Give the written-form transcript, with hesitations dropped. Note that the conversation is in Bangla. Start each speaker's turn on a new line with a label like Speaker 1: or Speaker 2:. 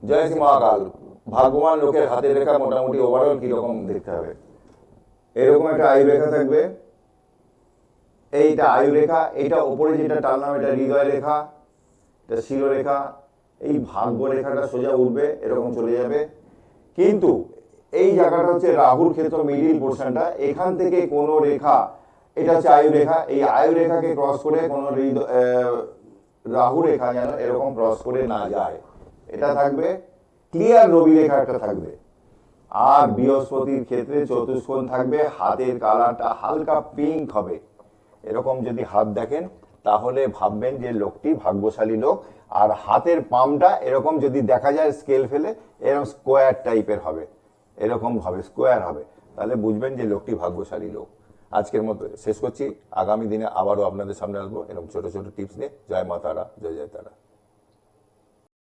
Speaker 1: জয় শ্রী মহাকাল। ভাগ্যবান লোকের হাতের রেখা মোটামুটি ওভারঅল কিরকম দেখতে হবে? এরকম একটা আয়ু রেখা থাকবে, এইটা আয়ু রেখা, এইটা ওপরে যেটা টানলাম এটা হৃদয় রেখা, এটা শিরোরেখা, এই ভাগ্য রেখাটা সোজা উঠবে, এরকম চলে যাবে। কিন্তু এই জায়গাটা হচ্ছে রাহুর ক্ষেত্র, মিডিল পোর্শনটা, এখান থেকে কোনো রেখা, এটা হচ্ছে আয়ু রেখা, এই আয়ু রেখাকে ক্রস করে কোনো রাহু রেখা যেন এরকম ক্রস করে না যায়, এটা থাকবে। ক্লিয়ার রবি রেখা একটা থাকবে। আর বৃহস্পতির ক্ষেত্রে চতুষ্কোণ থাকবে, হাতের কালারটা হালকা পিঙ্ক হবে। এরকম যদি হাত দেখেন তাহলে ভাববেন যে লোকটি ভাগ্যশালী লোক। আর হাতের পামটা এরকম যদি দেখা যায় স্কেল ফেলে এরকম স্কোয়ার টাইপের হবে, এরকম হবে, স্কোয়ার হবে, তাহলে বুঝবেন যে লোকটি ভাগ্যশালী লোক। আজকের মতো শেষ করছি, আগামী দিনে আবারও আপনাদের সামনে আসবো এরকম ছোট ছোট টিপস নিয়ে। জয় মা তারা, জয় জয় তারা।